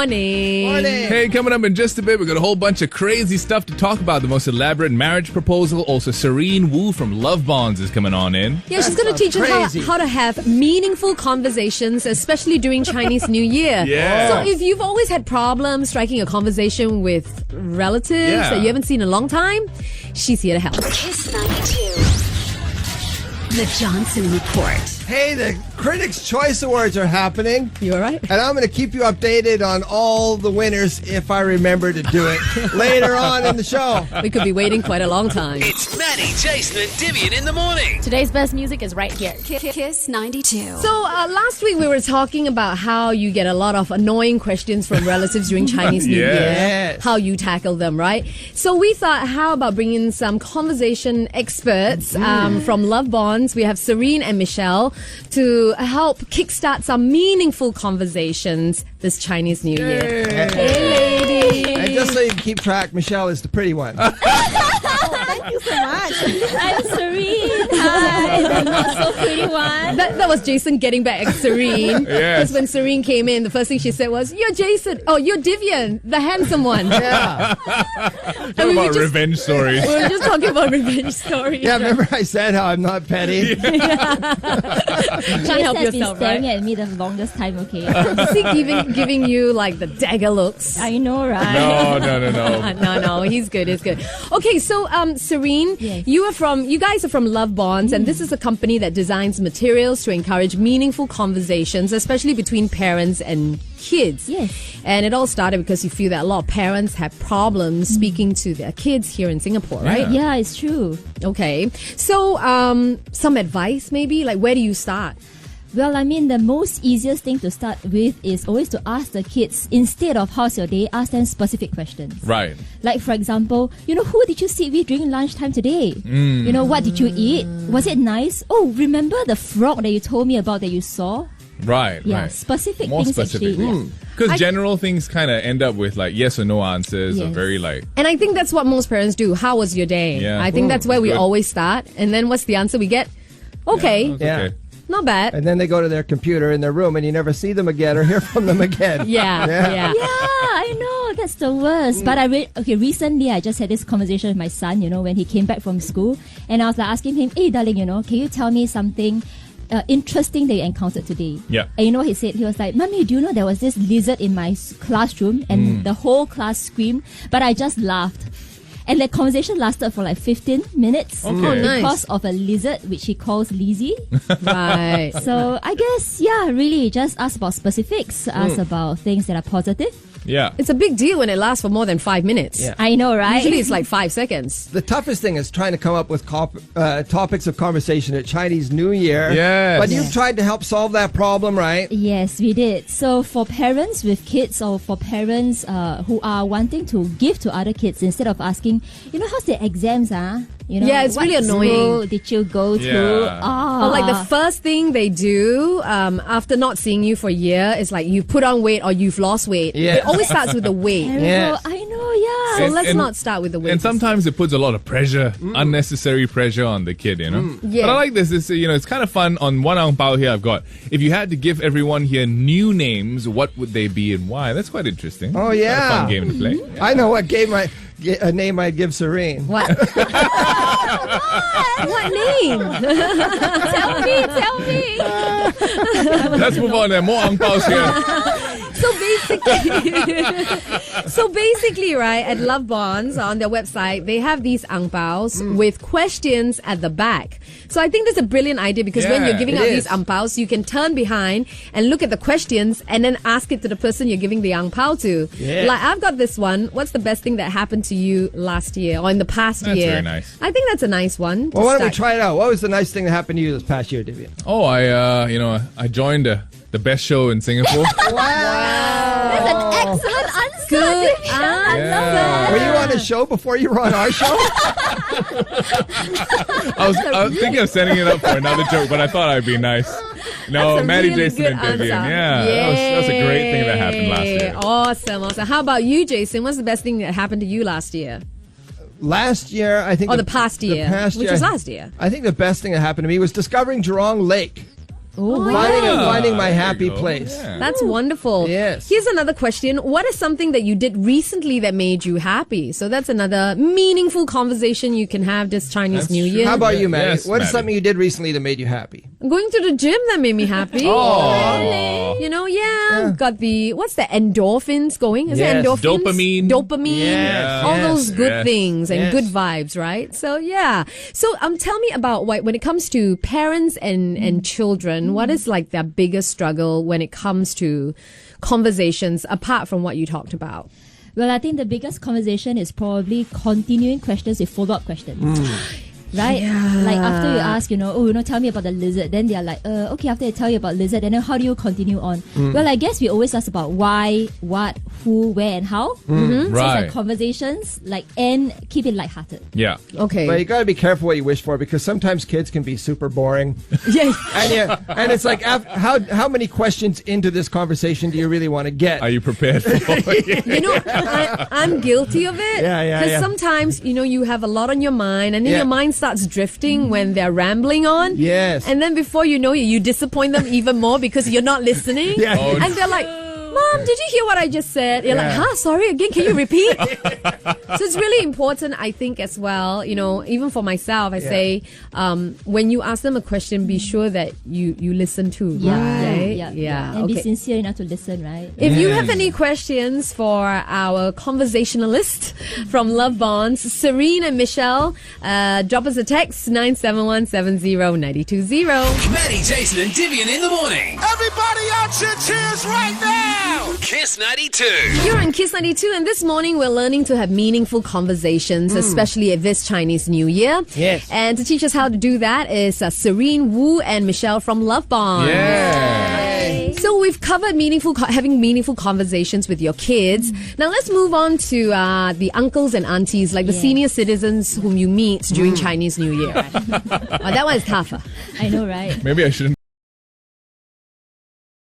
morning. Morning. Hey, coming up in just a bit, we've got a whole bunch of crazy stuff to talk about. The most elaborate marriage proposal. Also, Serene Wu from Love Bonds is coming on in. Yeah, she's going to teach us how to have meaningful conversations, especially during Chinese New Year. Yeah. So if you've always had problems striking a conversation with relatives that you haven't seen in a long time, she's here to help. Kiss 92. The Johnson Report. Hey, the Critics' Choice Awards are happening. You all right? And I'm going to keep you updated on all the winners if I remember to do it later on in the show. We could be waiting quite a long time. It's Maddie, Jason, and Divian in the morning. Today's best music is right here. Kiss 92. So last week we were talking about how you get a lot of annoying questions from relatives during Chinese New Year. Yes. How you tackle them, right? So we thought, how about bringing in some conversation experts from Love Bonds? We have Serene and Michelle to help kickstart some meaningful conversations this Chinese New Year. Hey, ladies. And just so you can keep track, Michelle is the pretty one. Thank you so much. I'm Serene. Hi. I'm not so pretty one. That was Jason getting back at Serene. Because when Serene came in, the first thing she said was, "You're Jason. Oh, you're Divian, the handsome one." Yeah. Talk about revenge stories. We were just talking about revenge stories. Yeah, remember I said how I'm not petty? Can't help has been yourself, staring right? at me the longest time, okay? Is he giving you like the dagger looks? I know, right? No, he's good. Okay, so Serene, Yes. you guys are from Love Bonds, and this is a company that designs materials to encourage meaningful conversations, especially between parents and kids. Yes. And it all started because you feel that a lot of parents have problems speaking to their kids here in Singapore, right? Yeah, it's true. Okay. So some advice maybe? Like, where do you start? Well, I mean, the most easiest thing to start with is always to ask the kids, instead of how's your day, ask them specific questions. Right. Like, for example, who did you sit with during lunchtime today? What did you eat? Was it nice? Oh, remember the frog that you told me about that you saw? Right. Yeah, right. specific More things specific. actually. Because general things kind of end up with like yes or no answers or Yes. very like... And I think that's what most parents do. How was your day? Yeah. I think that's where we Good. always start. And then what's the answer we get? Okay. Yeah. Okay. Not bad. And then they go to their computer in their room and you never see them again or hear from them again. Yeah. Yeah, I know, that's the worst. But recently I just had this conversation with my son, when he came back from school, and I was like asking him, "Hey darling, can you tell me something interesting that you encountered today?" Yeah. And you know what he said? He was like, "Mommy, do you know there was this lizard in my classroom?" And the whole class screamed, but I just laughed. And the conversation lasted for like 15 minutes Okay. Oh, nice. because of a lizard, which he calls Lizzie. Right. So I guess, really just ask about specifics, ask about things that are positive. Yeah. It's a big deal when it lasts for more than 5 minutes. Yeah. I know, right? Usually it's like 5 seconds. The toughest thing is trying to come up with topics of conversation at Chinese New Year. Yes. But you've tried to help solve that problem, right? Yes, we did. So for parents with kids, or for parents who are wanting to give to other kids, instead of asking, how's the exams, Yeah, it's what really annoying. school did you go to? Yeah. Or like the first thing they do after not seeing you for a year is like you put on weight or you've lost weight. Yeah. It always starts with the weight. Terrible. Yes. I know, yeah. So And- let's and- not start with the weight. And sometimes it puts a lot of pressure, unnecessary pressure on the kid, Yeah. But I like this. It's kind of fun. On one ang pao here I've got, if you had to give everyone here new names, what would they be and why? That's quite interesting. Oh, Quite a yeah. fun game to play. Yeah. I know what a name I'd give Serene. What? What name? Tell me. Let's move on then. More ang paos here. So basically, right, at Love Bonds on their website, they have these ang paos with questions at the back. So I think that's a brilliant idea because when Yeah, you're giving it out is. these ang paos, you can turn behind and look at the questions and then ask it to the person you're giving the ang pao to. Yeah. Like, I've got this one. What's the best thing that happened to you last year or in the past That's year? very nice. I think that's a nice one. Well, why don't we start. try it out? What was the nice thing that happened to you this past year, Divian? Oh, I joined the best show in Singapore. That's an excellent answer. Good I Yeah. love that. Were you on a show before you were on our show? I was thinking of setting it up for another joke, but I thought I'd be nice. No, That's a Maddie, really Jason, good and Vivian. answer. Yeah, that was a great thing that happened last year. Yay. Awesome. How about you, Jason? What's the best thing that happened to you last year? Last year, I think. Or the past year, The past which year, was last year. I think the best thing that happened to me was discovering Jurong Lake. Finding my happy There you go. place. Yeah. That's wonderful. Yes. Here's another question. What is something that you did recently that made you happy? So that's another meaningful conversation you can have this Chinese That's New true. Year. How about you, Maddie? Yes, What is Maddie. something you did recently that made you happy? Going to the gym that made me happy. Oh. You know, got the, what's the endorphins going? Is Yes. it endorphins? Dopamine. Yes. All Yes. those good Yes. things and Yes. good vibes, right? So, yeah. So, tell me about when it comes to parents and children, what is like their biggest struggle when it comes to conversations apart from what you talked about? Well, I think the biggest conversation is probably continuing questions with follow-up questions. Right? Like after you ask, tell me about the lizard. Then they're like, okay, after I tell you about lizard, and then how do you continue on? Well, I guess we always ask about why, what, who, where, and how. So it's Right. like conversations, and keep it lighthearted. Yeah. Okay. But you got to be careful what you wish for because sometimes kids can be super boring. Yeah. And it's like, how many questions into this conversation do you really want to get? Are you prepared for it? You know, I'm guilty of it. Yeah. Because sometimes, you have a lot on your mind, and then your mind starts drifting when they're rambling on. Yes. And then before you know it, you disappoint them even more because you're not listening. Yeah. Oh, And they're like, Mom, did you hear what I just said? You're like, sorry, again, can you repeat? So it's really important, I think, as well, even for myself, I say, when you ask them a question, be sure that you listen too. Right? Yeah. And be Okay. sincere enough to listen, right? If you have any questions for our conversationalist from Love Bonds, Serene and Michelle, drop us a text 97170-920. Maddie, Jason, and Divian in the morning. Everybody out your chairs right now! Kiss 92. You're on Kiss 92, and this morning we're learning to have meaningful conversations, especially at this Chinese New Year. Yes. And to teach us how to do that is Serene, Wu, and Michelle from Love Bonds. Yeah. So we've covered having meaningful conversations with your kids. Now let's move on to the uncles and aunties, like the senior citizens whom you meet during Chinese New Year. That one is tougher. I know, right? Maybe I shouldn't